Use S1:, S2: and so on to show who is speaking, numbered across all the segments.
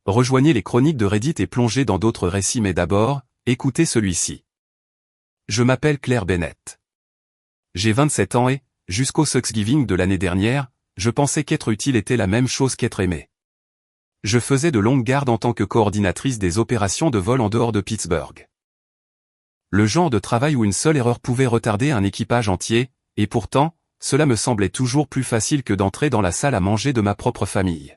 S1: Rejoignez les chroniques de Reddit et plongez dans d'autres récits, mais d'abord, écoutez celui-ci. Je m'appelle Claire Bennett. J'ai 27 ans et, jusqu'au Thanksgiving de l'année dernière, je pensais qu'être utile était la même chose qu'être aimé. Je faisais de longues gardes en tant que coordinatrice des opérations de vol en dehors de Pittsburgh. Le genre de travail où une seule erreur pouvait retarder un équipage entier, et pourtant, cela me semblait toujours plus facile que d'entrer dans la salle à manger de ma propre famille.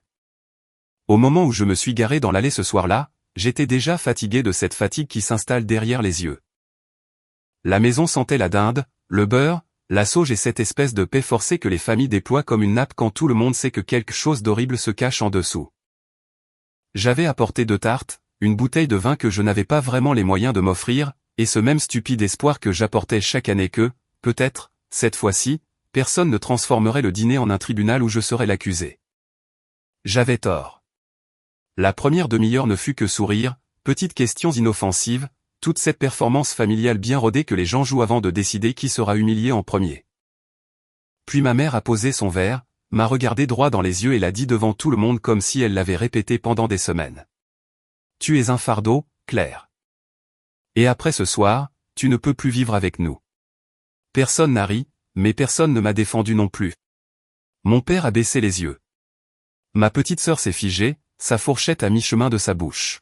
S1: Au moment où je me suis garé dans l'allée ce soir-là, j'étais déjà fatigué de cette fatigue qui s'installe derrière les yeux. La maison sentait la dinde, le beurre, la sauge et cette espèce de paix forcée que les familles déploient comme une nappe quand tout le monde sait que quelque chose d'horrible se cache en dessous. J'avais apporté 2 tartes, une bouteille de vin que je n'avais pas vraiment les moyens de m'offrir, et ce même stupide espoir que j'apportais chaque année que, peut-être, cette fois-ci, personne ne transformerait le dîner en un tribunal où je serais l'accusé. J'avais tort. La première demi-heure ne fut que sourire, petites questions inoffensives, toute cette performance familiale bien rodée que les gens jouent avant de décider qui sera humilié en premier. Puis ma mère a posé son verre, m'a regardé droit dans les yeux et l'a dit devant tout le monde comme si elle l'avait répété pendant des semaines. Tu es un fardeau, Claire. Et après ce soir, tu ne peux plus vivre avec nous. Personne n'a ri, mais personne ne m'a défendu non plus. Mon père a baissé les yeux. Ma petite sœur s'est figée, sa fourchette à mi-chemin de sa bouche.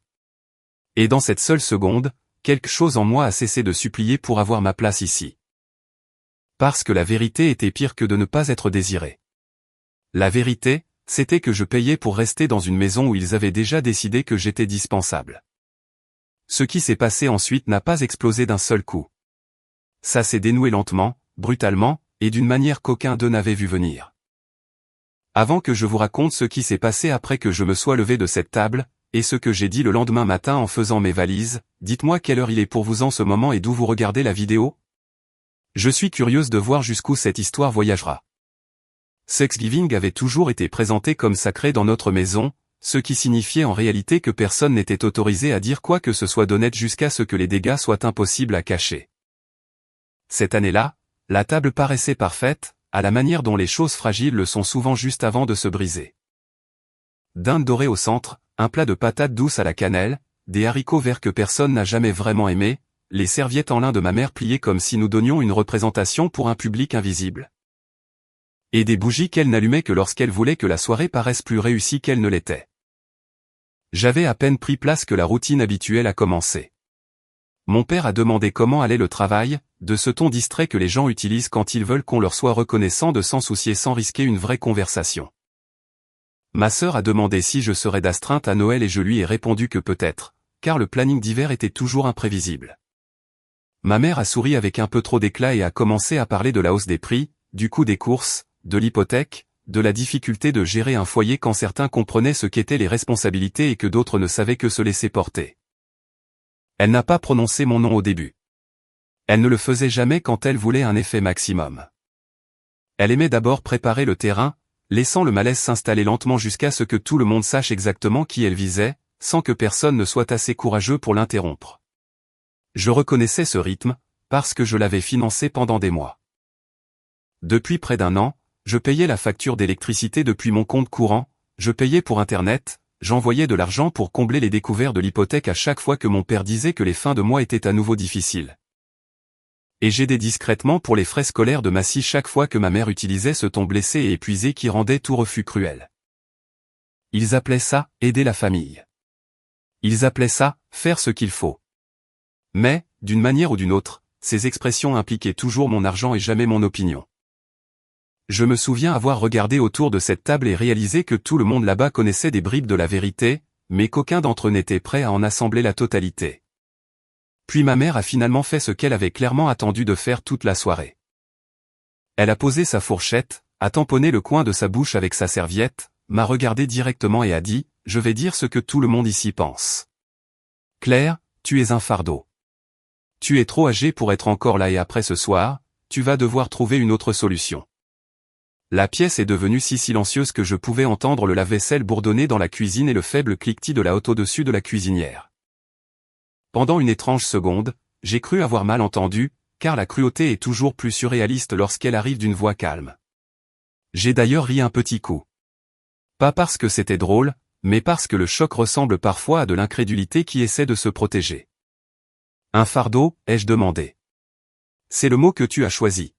S1: Et dans cette seule seconde, quelque chose en moi a cessé de supplier pour avoir ma place ici. Parce que la vérité était pire que de ne pas être désiré. La vérité, c'était que je payais pour rester dans une maison où ils avaient déjà décidé que j'étais dispensable. Ce qui s'est passé ensuite n'a pas explosé d'un seul coup. Ça s'est dénoué lentement, brutalement, et d'une manière qu'aucun d'eux n'avait vu venir. Avant que je vous raconte ce qui s'est passé après que je me sois levé de cette table, et ce que j'ai dit le lendemain matin en faisant mes valises, dites-moi quelle heure il est pour vous en ce moment et d'où vous regardez la vidéo. Je suis curieuse de voir jusqu'où cette histoire voyagera. Thanksgiving avait toujours été présenté comme sacré dans notre maison, ce qui signifiait en réalité que personne n'était autorisé à dire quoi que ce soit d'honnête jusqu'à ce que les dégâts soient impossibles à cacher. Cette année-là, la table paraissait parfaite, à la manière dont les choses fragiles le sont souvent juste avant de se briser. Dinde dorée au centre, un plat de patates douces à la cannelle, des haricots verts que personne n'a jamais vraiment aimés, les serviettes en lin de ma mère pliées comme si nous donnions une représentation pour un public invisible. Et des bougies qu'elle n'allumait que lorsqu'elle voulait que la soirée paraisse plus réussie qu'elle ne l'était. J'avais à peine pris place que la routine habituelle a commencé. Mon père a demandé comment allait le travail, de ce ton distrait que les gens utilisent quand ils veulent qu'on leur soit reconnaissant de s'en soucier sans risquer une vraie conversation. Ma sœur a demandé si je serais d'astreinte à Noël et je lui ai répondu que peut-être, car le planning d'hiver était toujours imprévisible. Ma mère a souri avec un peu trop d'éclat et a commencé à parler de la hausse des prix, du coût des courses, de l'hypothèque, de la difficulté de gérer un foyer quand certains comprenaient ce qu'étaient les responsabilités et que d'autres ne savaient que se laisser porter. Elle n'a pas prononcé mon nom au début. Elle ne le faisait jamais quand elle voulait un effet maximum. Elle aimait d'abord préparer le terrain, laissant le malaise s'installer lentement jusqu'à ce que tout le monde sache exactement qui elle visait, sans que personne ne soit assez courageux pour l'interrompre. Je reconnaissais ce rythme, parce que je l'avais financé pendant des mois. Depuis près d'1 an, je payais la facture d'électricité depuis mon compte courant, je payais pour Internet, j'envoyais de l'argent pour combler les découverts de l'hypothèque à chaque fois que mon père disait que les fins de mois étaient à nouveau difficiles. Et j'aidais discrètement pour les frais scolaires de ma fille chaque fois que ma mère utilisait ce ton blessé et épuisé qui rendait tout refus cruel. Ils appelaient ça « aider la famille ». Ils appelaient ça « faire ce qu'il faut ». Mais, d'une manière ou d'une autre, ces expressions impliquaient toujours mon argent et jamais mon opinion. Je me souviens avoir regardé autour de cette table et réalisé que tout le monde là-bas connaissait des bribes de la vérité, mais qu'aucun d'entre eux n'était prêt à en assembler la totalité. Puis ma mère a finalement fait ce qu'elle avait clairement attendu de faire toute la soirée. Elle a posé sa fourchette, a tamponné le coin de sa bouche avec sa serviette, m'a regardé directement et a dit « Je vais dire ce que tout le monde ici pense. Claire, tu es un fardeau. Tu es trop âgée pour être encore là et après ce soir, tu vas devoir trouver une autre solution. » La pièce est devenue si silencieuse que je pouvais entendre le lave-vaisselle bourdonner dans la cuisine et le faible cliquetis de la hotte au-dessus de la cuisinière. Pendant une étrange seconde, j'ai cru avoir mal entendu, car la cruauté est toujours plus surréaliste lorsqu'elle arrive d'une voix calme. J'ai d'ailleurs ri un petit coup. Pas parce que c'était drôle, mais parce que le choc ressemble parfois à de l'incrédulité qui essaie de se protéger. Un fardeau, ai-je demandé. C'est le mot que tu as choisi.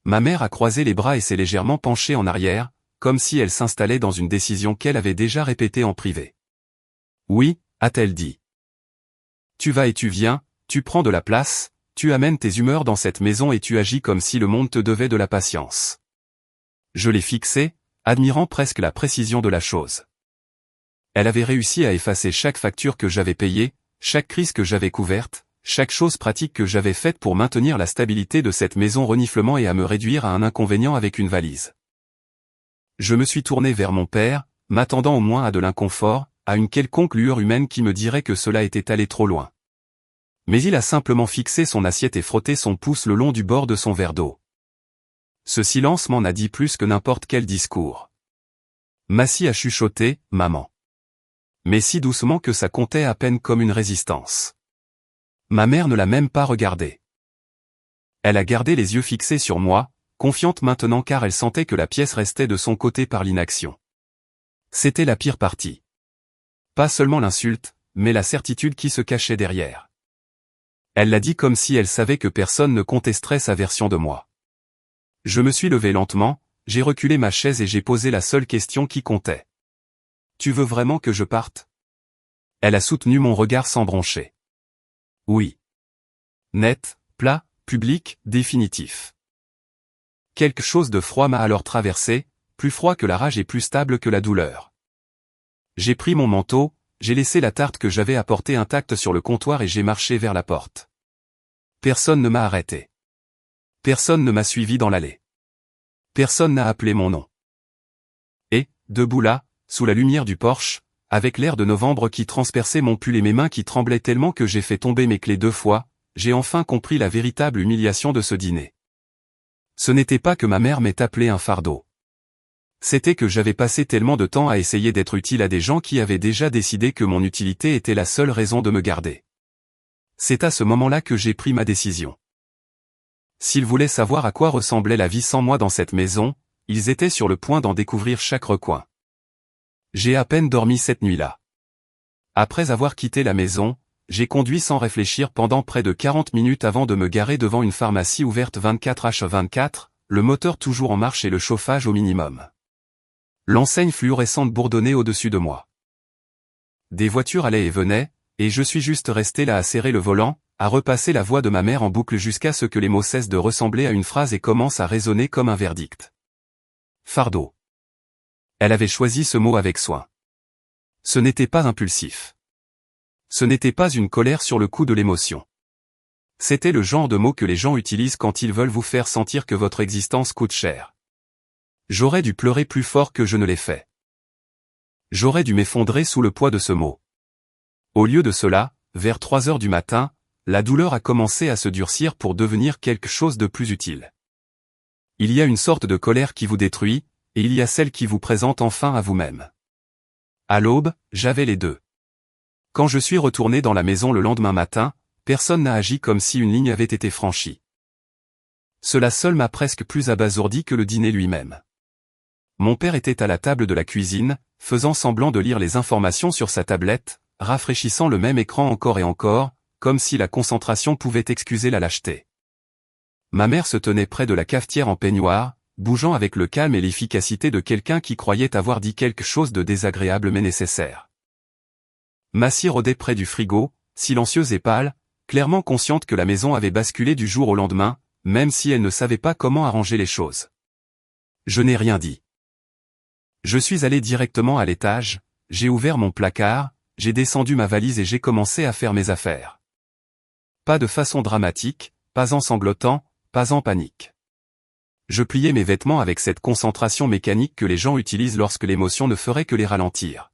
S1: Ma mère a croisé les bras et s'est légèrement penchée en arrière, comme si elle s'installait dans une décision qu'elle avait déjà répétée en privé. Oui, a-t-elle dit. Tu vas et tu viens, tu prends de la place, tu amènes tes humeurs dans cette maison et tu agis comme si le monde te devait de la patience. Je l'ai fixée, admirant presque la précision de la chose. Elle avait réussi à effacer chaque facture que j'avais payée, chaque crise que j'avais couverte, chaque chose pratique que j'avais faite pour maintenir la stabilité de cette maison reniflement et à me réduire à un inconvénient avec une valise. Je me suis tourné vers mon père, m'attendant au moins à de l'inconfort, à une quelconque lueur humaine qui me dirait que cela était allé trop loin. Mais il a simplement fixé son assiette et frotté son pouce le long du bord de son verre d'eau. Ce silence m'en a dit plus que n'importe quel discours. Massy a chuchoté, maman. Mais si doucement que ça comptait à peine comme une résistance. Ma mère ne l'a même pas regardé. Elle a gardé les yeux fixés sur moi, confiante maintenant car elle sentait que la pièce restait de son côté par l'inaction. C'était la pire partie. Pas seulement l'insulte, mais la certitude qui se cachait derrière. Elle l'a dit comme si elle savait que personne ne contesterait sa version de moi. Je me suis levé lentement, j'ai reculé ma chaise et j'ai posé la seule question qui comptait. Tu veux vraiment que je parte? Elle a soutenu mon regard sans broncher. Oui. Net, plat, public, définitif. Quelque chose de froid m'a alors traversé, plus froid que la rage et plus stable que la douleur. J'ai pris mon manteau, j'ai laissé la tarte que j'avais apportée intacte sur le comptoir et j'ai marché vers la porte. Personne ne m'a arrêté. Personne ne m'a suivi dans l'allée. Personne n'a appelé mon nom. Et, debout là, sous la lumière du porche, avec l'air de novembre qui transperçait mon pull et mes mains qui tremblaient tellement que j'ai fait tomber mes clés 2 fois, j'ai enfin compris la véritable humiliation de ce dîner. Ce n'était pas que ma mère m'ait appelé un fardeau. C'était que j'avais passé tellement de temps à essayer d'être utile à des gens qui avaient déjà décidé que mon utilité était la seule raison de me garder. C'est à ce moment-là que j'ai pris ma décision. S'ils voulaient savoir à quoi ressemblait la vie sans moi dans cette maison, ils étaient sur le point d'en découvrir chaque recoin. J'ai à peine dormi cette nuit-là. Après avoir quitté la maison, j'ai conduit sans réfléchir pendant près de 40 minutes avant de me garer devant une pharmacie ouverte 24h24, le moteur toujours en marche et le chauffage au minimum. L'enseigne fluorescente bourdonnait au-dessus de moi. Des voitures allaient et venaient, et je suis juste resté là à serrer le volant, à repasser la voix de ma mère en boucle jusqu'à ce que les mots cessent de ressembler à une phrase et commencent à résonner comme un verdict. Fardeau. Elle avait choisi ce mot avec soin. Ce n'était pas impulsif. Ce n'était pas une colère sur le coup de l'émotion. C'était le genre de mot que les gens utilisent quand ils veulent vous faire sentir que votre existence coûte cher. J'aurais dû pleurer plus fort que je ne l'ai fait. J'aurais dû m'effondrer sous le poids de ce mot. Au lieu de cela, vers 3 heures du matin, la douleur a commencé à se durcir pour devenir quelque chose de plus utile. Il y a une sorte de colère qui vous détruit, et il y a celle qui vous présente enfin à vous-même. À l'aube, j'avais les deux. Quand je suis retourné dans la maison le lendemain matin, personne n'a agi comme si une ligne avait été franchie. Cela seul m'a presque plus abasourdi que le dîner lui-même. Mon père était à la table de la cuisine, faisant semblant de lire les informations sur sa tablette, rafraîchissant le même écran encore et encore, comme si la concentration pouvait excuser la lâcheté. Ma mère se tenait près de la cafetière en peignoir, bougeant avec le calme et l'efficacité de quelqu'un qui croyait avoir dit quelque chose de désagréable mais nécessaire. Massy rôdait près du frigo, silencieuse et pâle, clairement consciente que la maison avait basculé du jour au lendemain, même si elle ne savait pas comment arranger les choses. Je n'ai rien dit. Je suis allé directement à l'étage, j'ai ouvert mon placard, j'ai descendu ma valise et j'ai commencé à faire mes affaires. Pas de façon dramatique, pas en sanglotant, pas en panique. Je pliais mes vêtements avec cette concentration mécanique que les gens utilisent lorsque l'émotion ne ferait que les ralentir.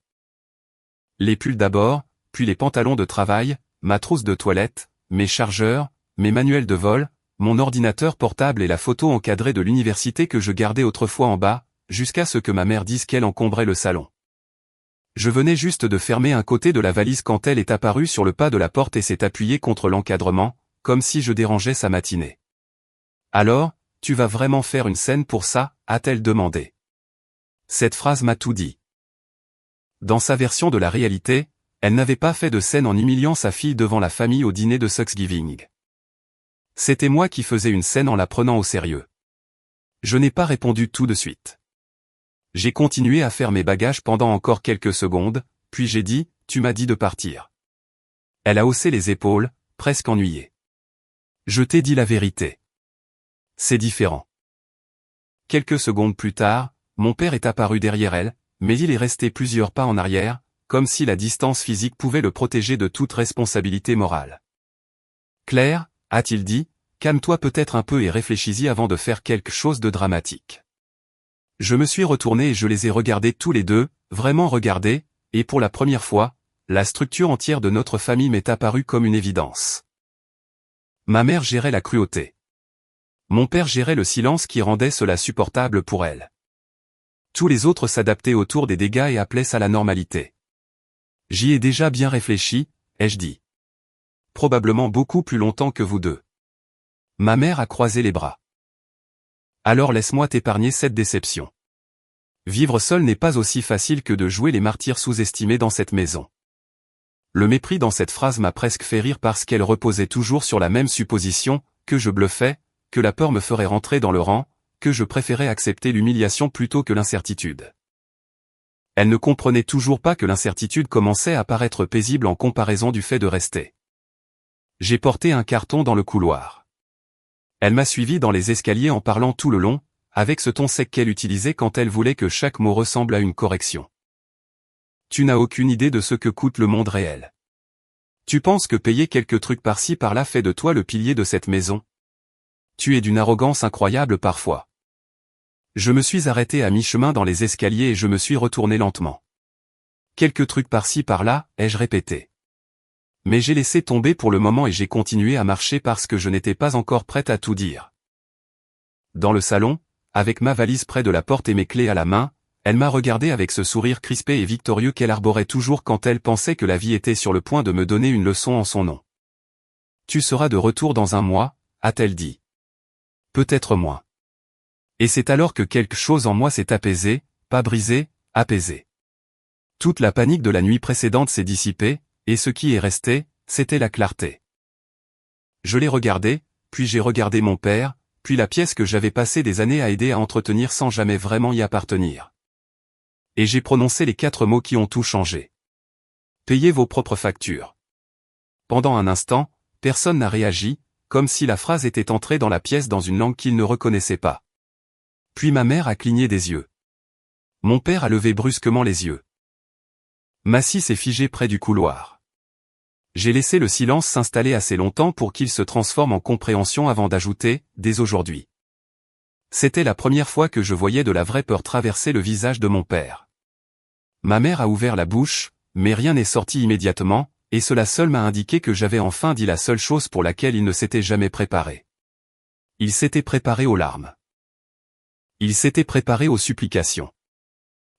S1: Les pulls d'abord, puis les pantalons de travail, ma trousse de toilette, mes chargeurs, mes manuels de vol, mon ordinateur portable et la photo encadrée de l'université que je gardais autrefois en bas, jusqu'à ce que ma mère dise qu'elle encombrait le salon. Je venais juste de fermer un côté de la valise quand elle est apparue sur le pas de la porte et s'est appuyée contre l'encadrement, comme si je dérangeais sa matinée. Alors, tu vas vraiment faire une scène pour ça, a-t-elle demandé. Cette phrase m'a tout dit. Dans sa version de la réalité, elle n'avait pas fait de scène en humiliant sa fille devant la famille au dîner de Thanksgiving. C'était moi qui faisais une scène en la prenant au sérieux. Je n'ai pas répondu tout de suite. J'ai continué à faire mes bagages pendant encore quelques secondes, puis j'ai dit, « Tu m'as dit de partir. » Elle a haussé les épaules, presque ennuyée. « Je t'ai dit la vérité. » C'est différent. Quelques secondes plus tard, mon père est apparu derrière elle, mais il est resté plusieurs pas en arrière, comme si la distance physique pouvait le protéger de toute responsabilité morale. « Claire, a-t-il dit, calme-toi peut-être un peu et réfléchis-y avant de faire quelque chose de dramatique. » Je me suis retourné et je les ai regardés tous les deux, vraiment regardés, et pour la première fois, la structure entière de notre famille m'est apparue comme une évidence. Ma mère gérait la cruauté. Mon père gérait le silence qui rendait cela supportable pour elle. Tous les autres s'adaptaient autour des dégâts et appelaient ça la normalité. J'y ai déjà bien réfléchi, ai-je dit. Probablement beaucoup plus longtemps que vous deux. Ma mère a croisé les bras. Alors laisse-moi t'épargner cette déception. Vivre seul n'est pas aussi facile que de jouer les martyrs sous-estimés dans cette maison. Le mépris dans cette phrase m'a presque fait rire parce qu'elle reposait toujours sur la même supposition, que je bluffais, que la peur me ferait rentrer dans le rang, que je préférais accepter l'humiliation plutôt que l'incertitude. Elle ne comprenait toujours pas que l'incertitude commençait à paraître paisible en comparaison du fait de rester. J'ai porté un carton dans le couloir. Elle m'a suivi dans les escaliers en parlant tout le long, avec ce ton sec qu'elle utilisait quand elle voulait que chaque mot ressemble à une correction. Tu n'as aucune idée de ce que coûte le monde réel. Tu penses que payer quelques trucs par-ci par-là fait de toi le pilier de cette maison? Tu es d'une arrogance incroyable parfois. Je me suis arrêté à mi-chemin dans les escaliers et je me suis retourné lentement. Quelques trucs par-ci par-là, ai-je répété. Mais j'ai laissé tomber pour le moment et j'ai continué à marcher parce que je n'étais pas encore prête à tout dire. Dans le salon, avec ma valise près de la porte et mes clés à la main, elle m'a regardé avec ce sourire crispé et victorieux qu'elle arborait toujours quand elle pensait que la vie était sur le point de me donner une leçon en son nom. Tu seras de retour dans un mois, a-t-elle dit. Peut-être moins. Et c'est alors que quelque chose en moi s'est apaisé, pas brisé, apaisé. Toute la panique de la nuit précédente s'est dissipée, et ce qui est resté, c'était la clarté. Je l'ai regardé, puis j'ai regardé mon père, puis la pièce que j'avais passé des années à aider à entretenir sans jamais vraiment y appartenir. Et j'ai prononcé les 4 mots qui ont tout changé. Payez vos propres factures. Pendant un instant, personne n'a réagi, comme si la phrase était entrée dans la pièce dans une langue qu'il ne reconnaissait pas. Puis ma mère a cligné des yeux. Mon père a levé brusquement les yeux. Massy s'est figé près du couloir. J'ai laissé le silence s'installer assez longtemps pour qu'il se transforme en compréhension avant d'ajouter, dès aujourd'hui. C'était la première fois que je voyais de la vraie peur traverser le visage de mon père. Ma mère a ouvert la bouche, mais rien n'est sorti immédiatement, et cela seul m'a indiqué que j'avais enfin dit la seule chose pour laquelle il ne s'était jamais préparé. Il s'était préparé aux larmes. Il s'était préparé aux supplications.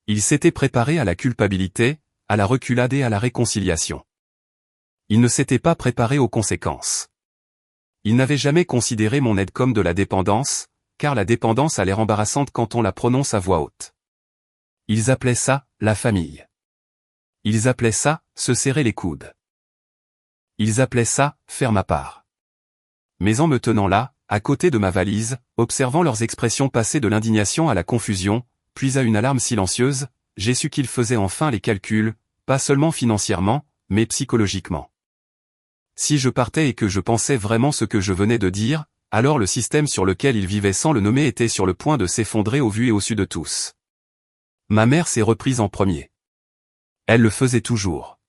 S1: Il s'était préparé à la culpabilité, à la reculade et à la réconciliation. Il ne s'était pas préparé aux conséquences. Il n'avait jamais considéré mon aide comme de la dépendance, car la dépendance a l'air embarrassante quand on la prononce à voix haute. Ils appelaient ça, la famille. Ils appelaient ça, se serrer les coudes. Ils appelaient ça, faire ma part. Mais en me tenant là, à côté de ma valise, observant leurs expressions passer de l'indignation à la confusion, puis à une alarme silencieuse, j'ai su qu'ils faisaient enfin les calculs, pas seulement financièrement, mais psychologiquement. Si je partais et que je pensais vraiment ce que je venais de dire, alors le système sur lequel ils vivaient sans le nommer était sur le point de s'effondrer au vu et au su de tous. Ma mère s'est reprise en premier. Elle le faisait toujours.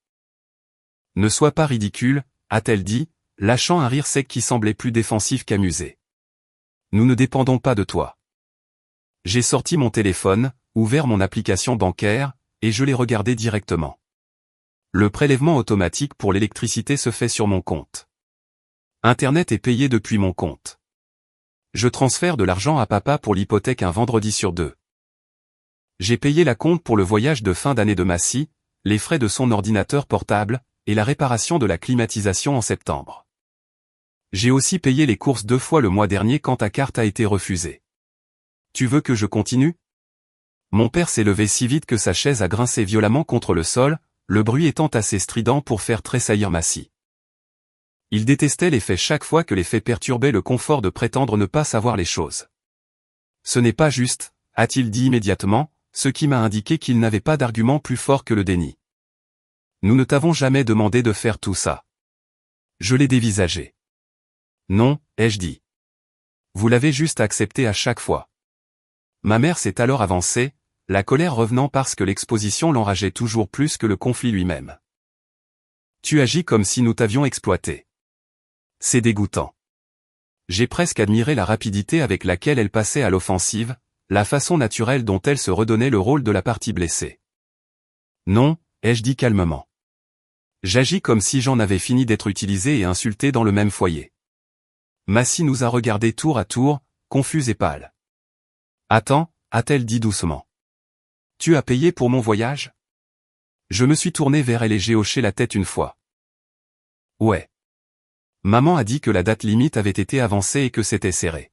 S1: Ne sois pas ridicule, a-t-elle dit, lâchant un rire sec qui semblait plus défensif qu'amusé. Nous ne dépendons pas de toi. J'ai sorti mon téléphone, ouvert mon application bancaire, et je l'ai regardé directement. Le prélèvement automatique pour l'électricité se fait sur mon compte. Internet est payé depuis mon compte. Je transfère de l'argent à papa pour l'hypothèque un vendredi sur 2. J'ai payé la compte pour le voyage de fin d'année de Massy, les frais de son ordinateur portable, et la réparation de la climatisation en septembre. J'ai aussi payé les courses 2 fois le mois dernier quand ta carte a été refusée. Tu veux que je continue? Mon père s'est levé si vite que sa chaise a grincé violemment contre le sol, le bruit étant assez strident pour faire tressaillir ma scie. Il détestait les faits chaque fois que les faits perturbaient le confort de prétendre ne pas savoir les choses. Ce n'est pas juste, a-t-il dit immédiatement, ce qui m'a indiqué qu'il n'avait pas d'argument plus fort que le déni. Nous ne t'avons jamais demandé de faire tout ça. Je l'ai dévisagé. Non, ai-je dit. Vous l'avez juste accepté à chaque fois. Ma mère s'est alors avancée, la colère revenant parce que l'exposition l'enrageait toujours plus que le conflit lui-même. Tu agis comme si nous t'avions exploité. C'est dégoûtant. J'ai presque admiré la rapidité avec laquelle elle passait à l'offensive, la façon naturelle dont elle se redonnait le rôle de la partie blessée. Non, ai-je dit calmement. J'agis comme si j'en avais fini d'être utilisé et insulté dans le même foyer. Massy nous a regardés tour à tour, confus et pâles. Attends, a-t-elle dit doucement. Tu as payé pour mon voyage? Je me suis tourné vers elle et j'ai hoché la tête une fois. Ouais. Maman a dit que la date limite avait été avancée et que c'était serré.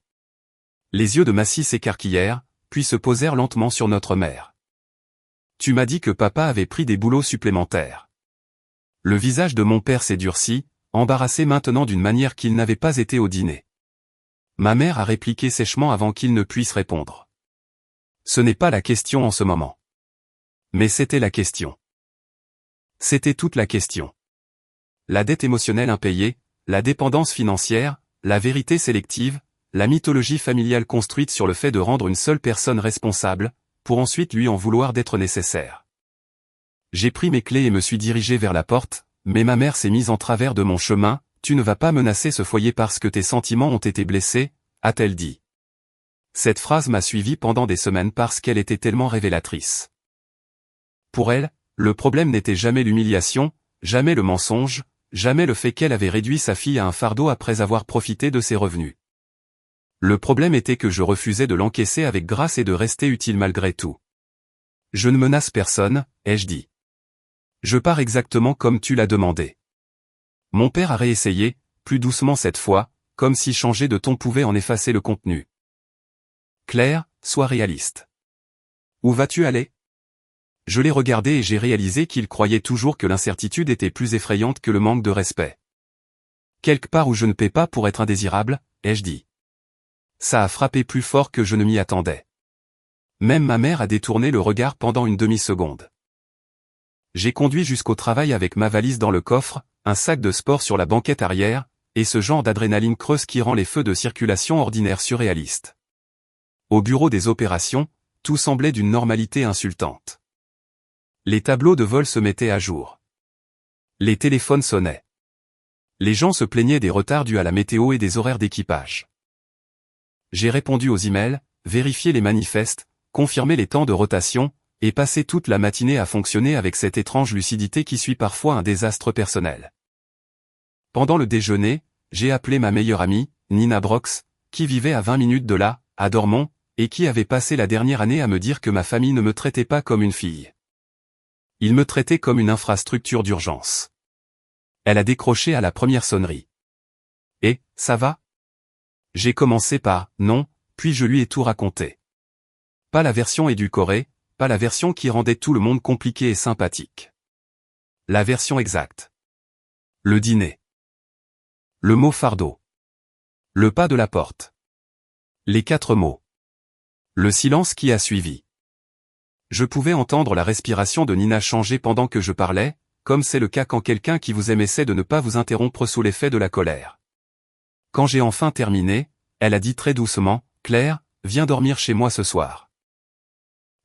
S1: Les yeux de Massy s'écarquillèrent, puis se posèrent lentement sur notre mère. Tu m'as dit que papa avait pris des boulots supplémentaires. Le visage de mon père s'est durci, embarrassé maintenant d'une manière qu'il n'avait pas été au dîner. Ma mère a répliqué sèchement avant qu'il ne puisse répondre. Ce n'est pas la question en ce moment. Mais c'était la question. C'était toute la question. La dette émotionnelle impayée, la dépendance financière, la vérité sélective, la mythologie familiale construite sur le fait de rendre une seule personne responsable, pour ensuite lui en vouloir d'être nécessaire. J'ai pris mes clés et me suis dirigé vers la porte, mais ma mère s'est mise en travers de mon chemin. Tu ne vas pas menacer ce foyer parce que tes sentiments ont été blessés, a-t-elle dit. Cette phrase m'a suivi pendant des semaines parce qu'elle était tellement révélatrice. Pour elle, le problème n'était jamais l'humiliation, jamais le mensonge, jamais le fait qu'elle avait réduit sa fille à un fardeau après avoir profité de ses revenus. Le problème était que je refusais de l'encaisser avec grâce et de rester utile malgré tout. Je ne menace personne, ai-je dit. Je pars exactement comme tu l'as demandé. Mon père a réessayé, plus doucement cette fois, comme si changer de ton pouvait en effacer le contenu. Claire, sois réaliste. Où vas-tu aller? Je l'ai regardé et j'ai réalisé qu'il croyait toujours que l'incertitude était plus effrayante que le manque de respect. Quelque part où je ne paie pas pour être indésirable, ai-je dit. Ça a frappé plus fort que je ne m'y attendais. Même ma mère a détourné le regard pendant une demi-seconde. J'ai conduit jusqu'au travail avec ma valise dans le coffre, un sac de sport sur la banquette arrière, et ce genre d'adrénaline creuse qui rend les feux de circulation ordinaires surréalistes. Au bureau des opérations, tout semblait d'une normalité insultante. Les tableaux de vol se mettaient à jour. Les téléphones sonnaient. Les gens se plaignaient des retards dus à la météo et des horaires d'équipage. J'ai répondu aux emails, vérifié les manifestes, confirmé les temps de rotation, et passé toute la matinée à fonctionner avec cette étrange lucidité qui suit parfois un désastre personnel. Pendant le déjeuner, j'ai appelé ma meilleure amie, Nina Brox, qui vivait à 20 minutes de là, à Dormont, et qui avait passé la dernière année à me dire que ma famille ne me traitait pas comme une fille. Il me traitait comme une infrastructure d'urgence. Elle a décroché à la première sonnerie. « Et, ça va ?» J'ai commencé par « non », puis je lui ai tout raconté. Pas la version édulcorée, pas la version qui rendait tout le monde compliqué et sympathique. La version exacte. Le dîner. Le mot fardeau. Le pas de la porte. Les 4 mots. Le silence qui a suivi. Je pouvais entendre la respiration de Nina changer pendant que je parlais, comme c'est le cas quand quelqu'un qui vous aime essaie de ne pas vous interrompre sous l'effet de la colère. Quand j'ai enfin terminé, elle a dit très doucement, « Claire, viens dormir chez moi ce soir. »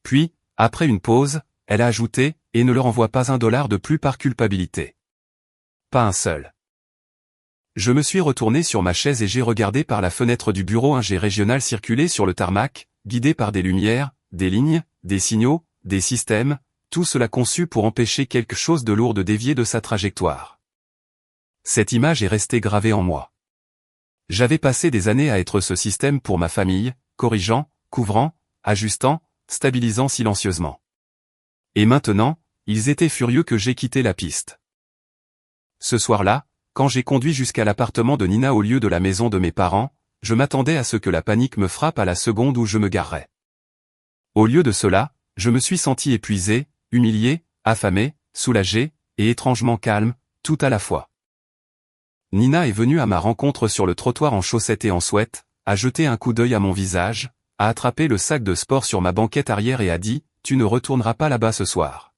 S1: Puis, après une pause, elle a ajouté, « Et ne leur envoie pas $1 de plus par culpabilité. » Pas un seul. Je me suis retourné sur ma chaise et j'ai regardé par la fenêtre du bureau un jet régional circuler sur le tarmac, guidé par des lumières, des lignes, des signaux, des systèmes, tout cela conçu pour empêcher quelque chose de lourd de dévier de sa trajectoire. Cette image est restée gravée en moi. J'avais passé des années à être ce système pour ma famille, corrigeant, couvrant, ajustant, stabilisant silencieusement. Et maintenant, ils étaient furieux que j'aie quitté la piste. Ce soir-là, quand j'ai conduit jusqu'à l'appartement de Nina au lieu de la maison de mes parents, je m'attendais à ce que la panique me frappe à la seconde où je me garerais. Au lieu de cela, je me suis senti épuisé, humilié, affamé, soulagé, et étrangement calme, tout à la fois. Nina est venue à ma rencontre sur le trottoir en chaussettes et en sweat, a jeté un coup d'œil à mon visage, a attrapé le sac de sport sur ma banquette arrière et a dit « Tu ne retourneras pas là-bas ce soir ».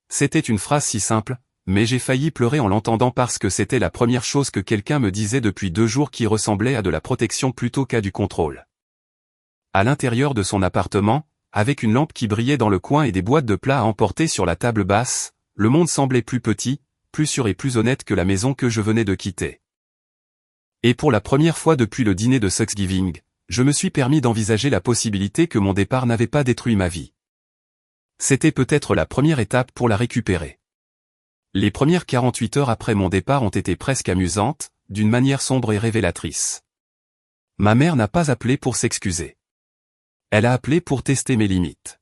S1: C'était une phrase si simple, mais j'ai failli pleurer en l'entendant parce que c'était la première chose que quelqu'un me disait depuis 2 jours qui ressemblait à de la protection plutôt qu'à du contrôle. À l'intérieur de son appartement, avec une lampe qui brillait dans le coin et des boîtes de plats à emporter sur la table basse, le monde semblait plus petit, plus sûr et plus honnête que la maison que je venais de quitter. Et pour la première fois depuis le dîner de Thanksgiving, je me suis permis d'envisager la possibilité que mon départ n'avait pas détruit ma vie. C'était peut-être la première étape pour la récupérer. Les premières 48 heures après mon départ ont été presque amusantes, d'une manière sombre et révélatrice. Ma mère n'a pas appelé pour s'excuser. Elle a appelé pour tester mes limites.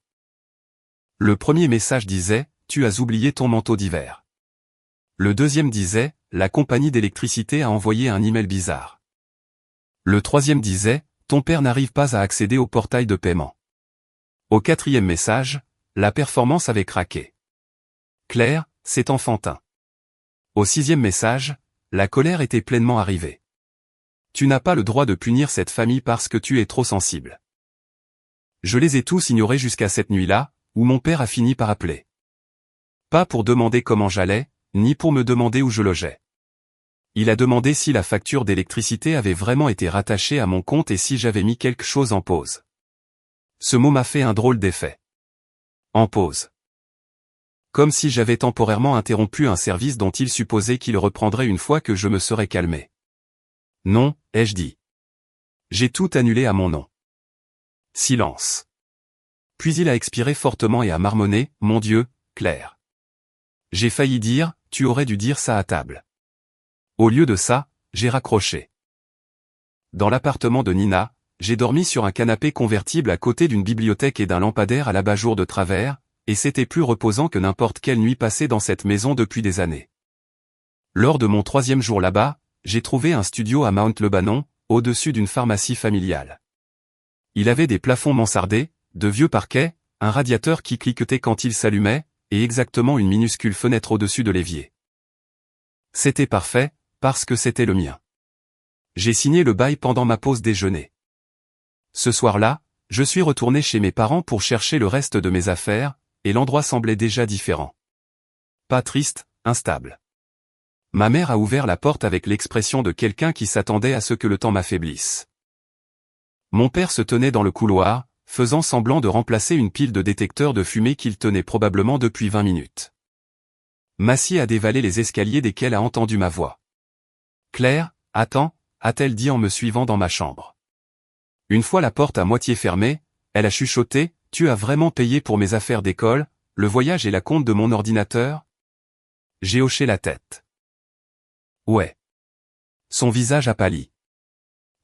S1: Le premier message disait « Tu as oublié ton manteau d'hiver ». Le deuxième disait « La compagnie d'électricité a envoyé un email bizarre ». Le troisième disait « Ton père n'arrive pas à accéder au portail de paiement ». Au quatrième message, la performance avait craqué. Claire, c'est enfantin. Au sixième message, la colère était pleinement arrivée. Tu n'as pas le droit de punir cette famille parce que tu es trop sensible. Je les ai tous ignorés jusqu'à cette nuit-là, où mon père a fini par appeler. Pas pour demander comment j'allais, ni pour me demander où je logeais. Il a demandé si la facture d'électricité avait vraiment été rattachée à mon compte et si j'avais mis quelque chose en pause. Ce mot m'a fait un drôle d'effet. En pause. Comme si j'avais temporairement interrompu un service dont il supposait qu'il reprendrait une fois que je me serais calmé. Non, ai-je dit. J'ai tout annulé à mon nom. Silence. Puis il a expiré fortement et a marmonné, « Mon Dieu, Claire. » J'ai failli dire, « Tu aurais dû dire ça à table. » Au lieu de ça, j'ai raccroché. Dans l'appartement de Nina, j'ai dormi sur un canapé convertible à côté d'une bibliothèque et d'un lampadaire à l'abat-jour de travers, et c'était plus reposant que n'importe quelle nuit passée dans cette maison depuis des années. Lors de mon 3e jour là-bas, j'ai trouvé un studio à Mount Lebanon, au-dessus d'une pharmacie familiale. Il avait des plafonds mansardés, de vieux parquets, un radiateur qui cliquetait quand il s'allumait, et exactement une minuscule fenêtre au-dessus de l'évier. C'était parfait, parce que c'était le mien. J'ai signé le bail pendant ma pause déjeuner. Ce soir-là, je suis retourné chez mes parents pour chercher le reste de mes affaires, et l'endroit semblait déjà différent. Pas triste, instable. Ma mère a ouvert la porte avec l'expression de quelqu'un qui s'attendait à ce que le temps m'affaiblisse. Mon père se tenait dans le couloir, faisant semblant de remplacer une pile de détecteurs de fumée qu'il tenait probablement depuis 20 minutes. Massie a dévalé les escaliers desquels a entendu ma voix. « Claire, attends » a-t-elle dit en me suivant dans ma chambre. Une fois la porte à moitié fermée, elle a chuchoté, « Tu as vraiment payé pour mes affaires d'école, le voyage et la compte de mon ordinateur ?» J'ai hoché la tête. Ouais. Son visage a pâli.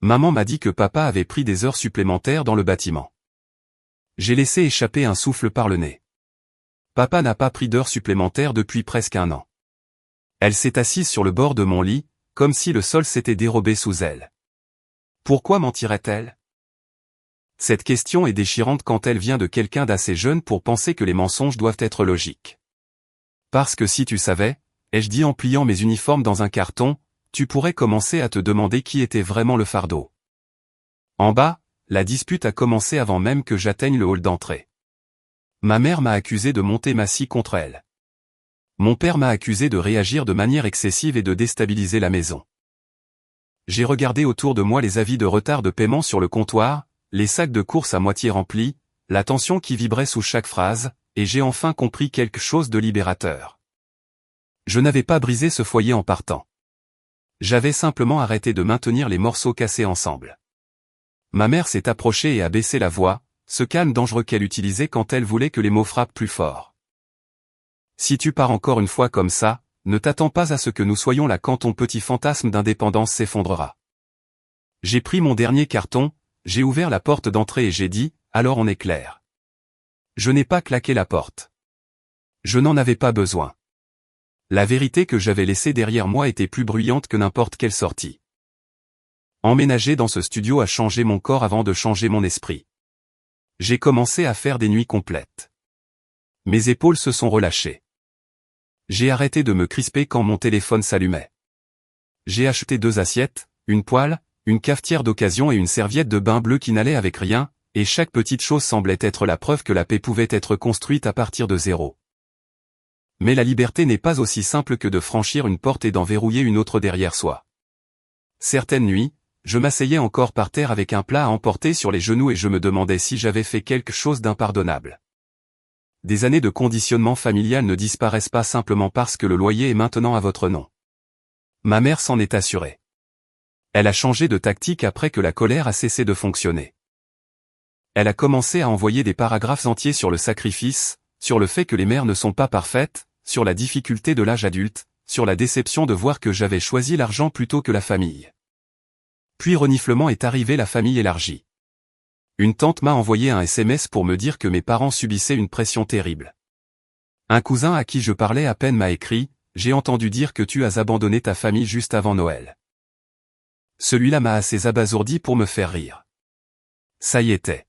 S1: Maman m'a dit que papa avait pris des heures supplémentaires dans le bâtiment. J'ai laissé échapper un souffle par le nez. Papa n'a pas pris d'heures supplémentaires depuis presque 1 an. Elle s'est assise sur le bord de mon lit, comme si le sol s'était dérobé sous elle. Pourquoi mentirait-elle ? Cette question est déchirante quand elle vient de quelqu'un d'assez jeune pour penser que les mensonges doivent être logiques. Parce que si tu savais, ai-je dit en pliant mes uniformes dans un carton, tu pourrais commencer à te demander qui était vraiment le fardeau. En bas, la dispute a commencé avant même que j'atteigne le hall d'entrée. Ma mère m'a accusé de monter ma scie contre elle. Mon père m'a accusé de réagir de manière excessive et de déstabiliser la maison. J'ai regardé autour de moi les avis de retard de paiement sur le comptoir, les sacs de courses à moitié remplis, la tension qui vibrait sous chaque phrase, et j'ai enfin compris quelque chose de libérateur. Je n'avais pas brisé ce foyer en partant. J'avais simplement arrêté de maintenir les morceaux cassés ensemble. Ma mère s'est approchée et a baissé la voix, ce calme dangereux qu'elle utilisait quand elle voulait que les mots frappent plus fort. Si tu pars encore une fois comme ça, ne t'attends pas à ce que nous soyons là quand ton petit fantasme d'indépendance s'effondrera. J'ai pris mon dernier carton, j'ai ouvert la porte d'entrée et j'ai dit, alors on est clair. Je n'ai pas claqué la porte. Je n'en avais pas besoin. La vérité que j'avais laissée derrière moi était plus bruyante que n'importe quelle sortie. Emménager dans ce studio a changé mon corps avant de changer mon esprit. J'ai commencé à faire des nuits complètes. Mes épaules se sont relâchées. J'ai arrêté de me crisper quand mon téléphone s'allumait. J'ai acheté 2 assiettes, une poêle, une cafetière d'occasion et une serviette de bain bleue qui n'allait avec rien, et chaque petite chose semblait être la preuve que la paix pouvait être construite à partir de zéro. Mais la liberté n'est pas aussi simple que de franchir une porte et d'en verrouiller une autre derrière soi. Certaines nuits, je m'asseyais encore par terre avec un plat à emporter sur les genoux et je me demandais si j'avais fait quelque chose d'impardonnable. Des années de conditionnement familial ne disparaissent pas simplement parce que le loyer est maintenant à votre nom. Ma mère s'en est assurée. Elle a changé de tactique après que la colère a cessé de fonctionner. Elle a commencé à envoyer des paragraphes entiers sur le sacrifice, sur le fait que les mères ne sont pas parfaites, sur la difficulté de l'âge adulte, sur la déception de voir que j'avais choisi l'argent plutôt que la famille. Puis reniflement est arrivé, la famille élargie. Une tante m'a envoyé un SMS pour me dire que mes parents subissaient une pression terrible. Un cousin à qui je parlais à peine m'a écrit « J'ai entendu dire que tu as abandonné ta famille juste avant Noël ». Celui-là m'a assez abasourdi pour me faire rire. Ça y était.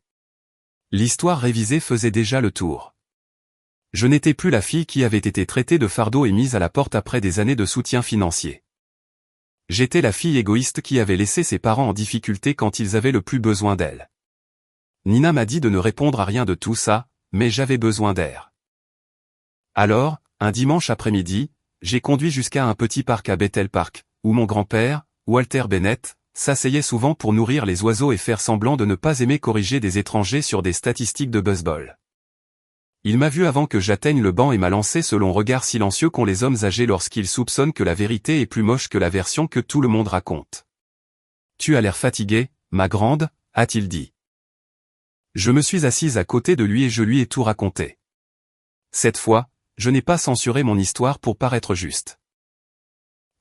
S1: L'histoire révisée faisait déjà le tour. Je n'étais plus la fille qui avait été traitée de fardeau et mise à la porte après des années de soutien financier. J'étais la fille égoïste qui avait laissé ses parents en difficulté quand ils avaient le plus besoin d'elle. Nina m'a dit de ne répondre à rien de tout ça, mais j'avais besoin d'air. Alors, un dimanche après-midi, j'ai conduit jusqu'à un petit parc à Bethel Park, où mon grand-père, Walter Bennett, s'asseyait souvent pour nourrir les oiseaux et faire semblant de ne pas aimer corriger des étrangers sur des statistiques de baseball. Il m'a vu avant que j'atteigne le banc et m'a lancé ce long regard silencieux qu'ont les hommes âgés lorsqu'ils soupçonnent que la vérité est plus moche que la version que tout le monde raconte. « Tu as l'air fatiguée, ma grande » a-t-il dit. Je me suis assise à côté de lui et je lui ai tout raconté. Cette fois, je n'ai pas censuré mon histoire pour paraître juste.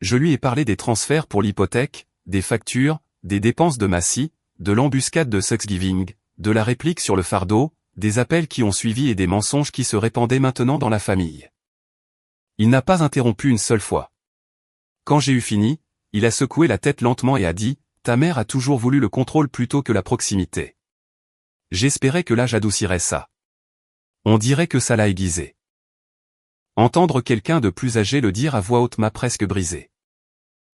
S1: Je lui ai parlé des transferts pour l'hypothèque, des factures, des dépenses de Massy, de l'embuscade de Thanksgiving, de la réplique sur le fardeau, des appels qui ont suivi et des mensonges qui se répandaient maintenant dans la famille. Il n'a pas interrompu une seule fois. Quand j'ai eu fini, il a secoué la tête lentement et a dit « Ta mère a toujours voulu le contrôle plutôt que la proximité. J'espérais que l'âge adoucirait ça. On dirait que ça l'a aiguisé. » Entendre quelqu'un de plus âgé le dire à voix haute m'a presque brisé.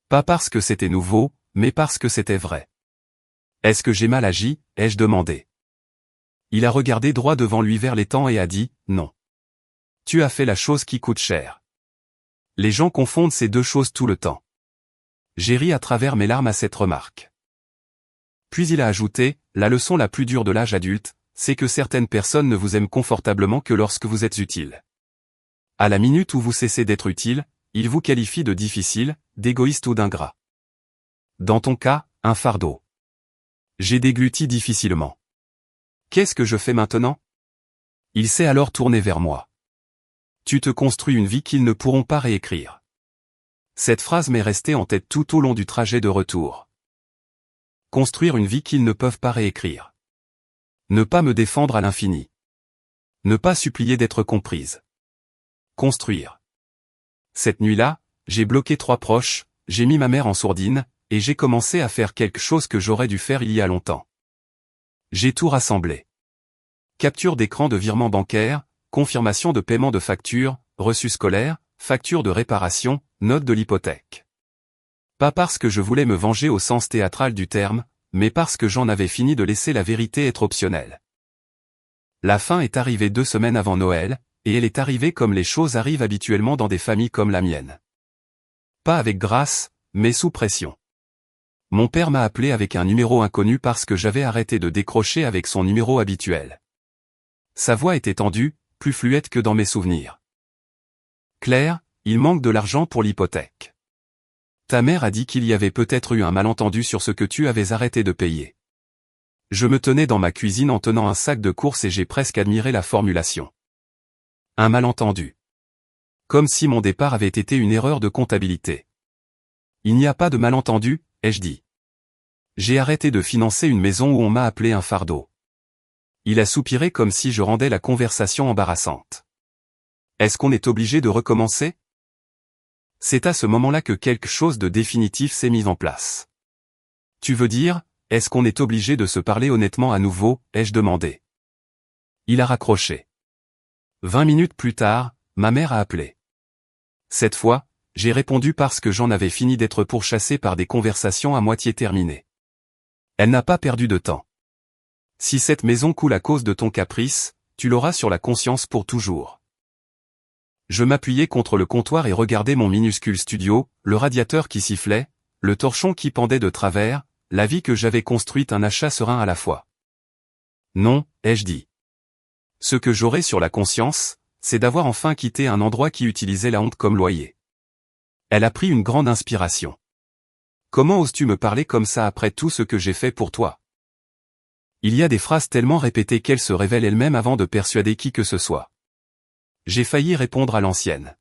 S1: Pas parce que c'était nouveau, mais parce que c'était vrai. « Est-ce que j'ai mal agi ?» ai-je demandé. Il a regardé droit devant lui vers l'étang et a dit « Non. Tu as fait la chose qui coûte cher. » Les gens confondent ces deux choses tout le temps. J'ai ri à travers mes larmes à cette remarque. Puis il a ajouté « La leçon la plus dure de l'âge adulte, c'est que certaines personnes ne vous aiment confortablement que lorsque vous êtes utile. À la minute où vous cessez d'être utile, ils vous qualifient de difficile, d'égoïste ou d'ingrat. Dans ton cas, un fardeau. » J'ai dégluti difficilement. Qu'est-ce que je fais maintenant? Il s'est alors tourné vers moi. Tu te construis une vie qu'ils ne pourront pas réécrire. Cette phrase m'est restée en tête tout au long du trajet de retour. Construire une vie qu'ils ne peuvent pas réécrire. Ne pas me défendre à l'infini. Ne pas supplier d'être comprise. Construire. Cette nuit-là, j'ai bloqué 3 proches, j'ai mis ma mère en sourdine, et j'ai commencé à faire quelque chose que j'aurais dû faire il y a longtemps. J'ai tout rassemblé. Capture d'écran de virement bancaire, confirmation de paiement de facture, reçu scolaire, facture de réparation, note de l'hypothèque. Pas parce que je voulais me venger au sens théâtral du terme, mais parce que j'en avais fini de laisser la vérité être optionnelle. La fin est arrivée 2 semaines avant Noël, et elle est arrivée comme les choses arrivent habituellement dans des familles comme la mienne. Pas avec grâce, mais sous pression. Mon père m'a appelé avec un numéro inconnu parce que j'avais arrêté de décrocher avec son numéro habituel. Sa voix était tendue, plus fluette que dans mes souvenirs. Claire, il manque de l'argent pour l'hypothèque. Ta mère a dit qu'il y avait peut-être eu un malentendu sur ce que tu avais arrêté de payer. Je me tenais dans ma cuisine en tenant un sac de courses et j'ai presque admiré la formulation. Un malentendu. Comme si mon départ avait été une erreur de comptabilité. Il n'y a pas de malentendu, ai-je dit. J'ai arrêté de financer une maison où on m'a appelé un fardeau. Il a soupiré comme si je rendais la conversation embarrassante. Est-ce qu'on est obligé de recommencer? C'est à ce moment-là que quelque chose de définitif s'est mis en place. Tu veux dire, est-ce qu'on est obligé de se parler honnêtement à nouveau, ai-je demandé. Il a raccroché. 20 minutes plus tard, ma mère a appelé. Cette fois, j'ai répondu parce que j'en avais fini d'être pourchassé par des conversations à moitié terminées. Elle n'a pas perdu de temps. Si cette maison coule à cause de ton caprice, tu l'auras sur la conscience pour toujours. Je m'appuyais contre le comptoir et regardais mon minuscule studio, le radiateur qui sifflait, le torchon qui pendait de travers, la vie que j'avais construite un achat serein à la fois. Non, ai-je dit. Ce que j'aurai sur la conscience, c'est d'avoir enfin quitté un endroit qui utilisait la honte comme loyer. Elle a pris une grande inspiration. Comment oses-tu me parler comme ça après tout ce que j'ai fait pour toi? Il y a des phrases tellement répétées qu'elles se révèlent elles-mêmes avant de persuader qui que ce soit. J'ai failli répondre à l'ancienne.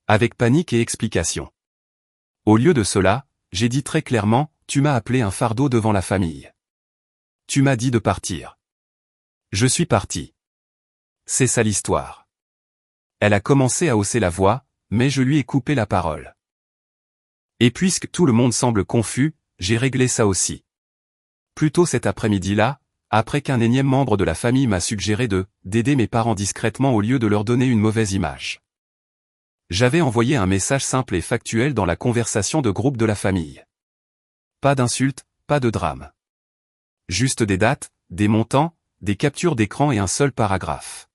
S1: Avec panique et explication. Au lieu de cela, j'ai dit très clairement, tu m'as appelé un fardeau devant la famille. Tu m'as dit de partir. Je suis parti. C'est ça l'histoire. Elle a commencé à hausser la voix, mais je lui ai coupé la parole. Et puisque tout le monde semble confus, j'ai réglé ça aussi. Plus tôt cet après-midi-là, après qu'un énième membre de la famille m'a suggéré d'aider mes parents discrètement au lieu de leur donner une mauvaise image. J'avais envoyé un message simple et factuel dans la conversation de groupe de la famille. Pas d'insultes, pas de drame. Juste des dates, des montants, des captures d'écran et un seul paragraphe.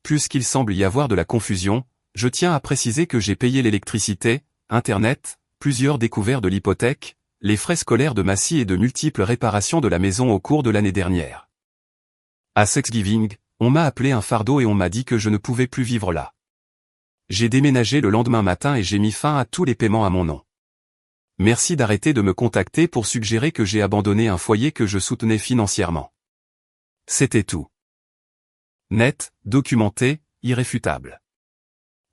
S1: Puisqu'il semble y avoir de la confusion, je tiens à préciser que j'ai payé l'électricité, Internet, plusieurs découvertes de l'hypothèque, les frais scolaires de Massy et de multiples réparations de la maison au cours de l'année dernière. À Thanksgiving, on m'a appelé un fardeau et on m'a dit que je ne pouvais plus vivre là. J'ai déménagé le lendemain matin et j'ai mis fin à tous les paiements à mon nom. Merci d'arrêter de me contacter pour suggérer que j'ai abandonné un foyer que je soutenais financièrement. C'était tout. Net, documenté, irréfutable.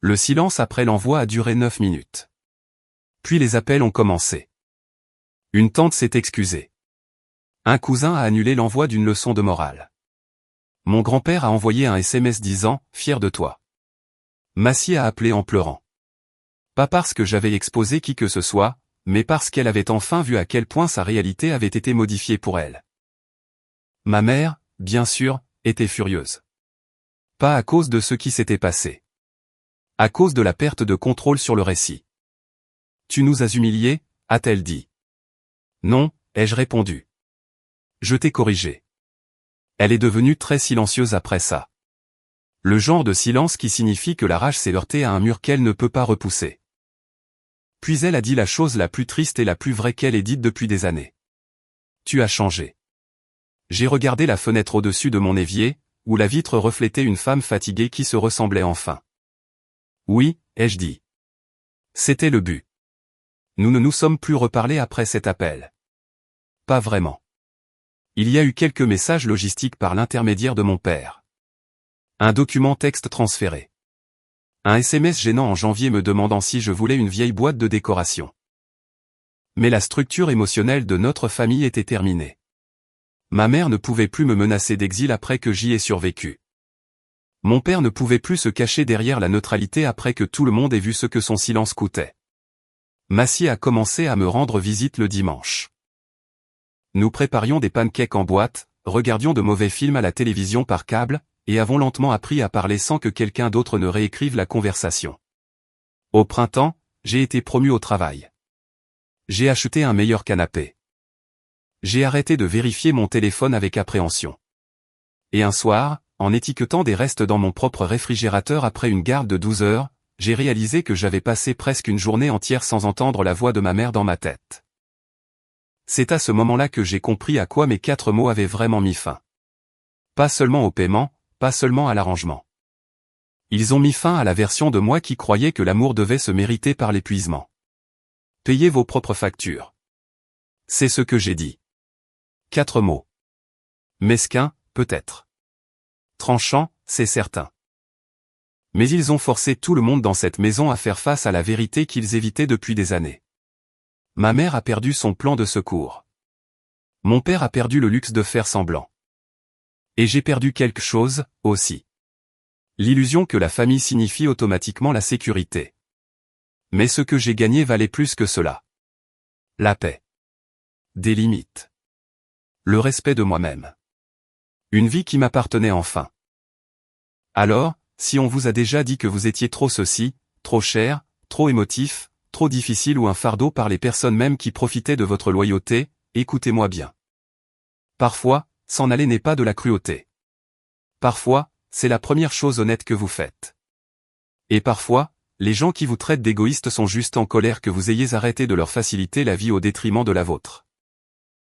S1: Le silence après l'envoi a duré 9 minutes. Puis les appels ont commencé. Une tante s'est excusée. Un cousin a annulé l'envoi d'une leçon de morale. Mon grand-père a envoyé un SMS disant « Fier de toi ». Massy a appelé en pleurant. Pas parce que j'avais exposé qui que ce soit, mais parce qu'elle avait enfin vu à quel point sa réalité avait été modifiée pour elle. Ma mère, bien sûr, était furieuse. Pas à cause de ce qui s'était passé. À cause de la perte de contrôle sur le récit. « Tu nous as humiliés » a-t-elle dit. Non, ai-je répondu. Je t'ai corrigé. Elle est devenue très silencieuse après ça. Le genre de silence qui signifie que la rage s'est heurtée à un mur qu'elle ne peut pas repousser. Puis elle a dit la chose la plus triste et la plus vraie qu'elle ait dite depuis des années. Tu as changé. J'ai regardé la fenêtre au-dessus de mon évier, où la vitre reflétait une femme fatiguée qui se ressemblait enfin. Oui, ai-je dit. C'était le but. Nous ne nous sommes plus reparlés après cet appel. Pas vraiment. Il y a eu quelques messages logistiques par l'intermédiaire de mon père. Un document texte transféré. Un SMS gênant en janvier me demandant si je voulais une vieille boîte de décoration. Mais la structure émotionnelle de notre famille était terminée. Ma mère ne pouvait plus me menacer d'exil après que j'y ai survécu. Mon père ne pouvait plus se cacher derrière la neutralité après que tout le monde ait vu ce que son silence coûtait. Massy a commencé à me rendre visite le dimanche. Nous préparions des pancakes en boîte, regardions de mauvais films à la télévision par câble, et avons lentement appris à parler sans que quelqu'un d'autre ne réécrive la conversation. Au printemps, j'ai été promu au travail. J'ai acheté un meilleur canapé. J'ai arrêté de vérifier mon téléphone avec appréhension. Et un soir, en étiquetant des restes dans mon propre réfrigérateur après une garde de 12 heures, j'ai réalisé que j'avais passé presque une journée entière sans entendre la voix de ma mère dans ma tête. C'est à ce moment-là que j'ai compris à quoi mes 4 mots avaient vraiment mis fin. Pas seulement au paiement, pas seulement à l'arrangement. Ils ont mis fin à la version de moi qui croyait que l'amour devait se mériter par l'épuisement. Payez vos propres factures. C'est ce que j'ai dit. 4 mots. Mesquin, peut-être. Tranchant, c'est certain. Mais ils ont forcé tout le monde dans cette maison à faire face à la vérité qu'ils évitaient depuis des années. Ma mère a perdu son plan de secours. Mon père a perdu le luxe de faire semblant. Et j'ai perdu quelque chose, aussi. L'illusion que la famille signifie automatiquement la sécurité. Mais ce que j'ai gagné valait plus que cela. La paix. Des limites. Le respect de moi-même. Une vie qui m'appartenait enfin. Alors, si on vous a déjà dit que vous étiez trop ceci, trop cher, trop émotif, trop difficile ou un fardeau par les personnes même qui profitaient de votre loyauté, écoutez-moi bien. Parfois, s'en aller n'est pas de la cruauté. Parfois, c'est la première chose honnête que vous faites. Et parfois, les gens qui vous traitent d'égoïste sont juste en colère que vous ayez arrêté de leur faciliter la vie au détriment de la vôtre.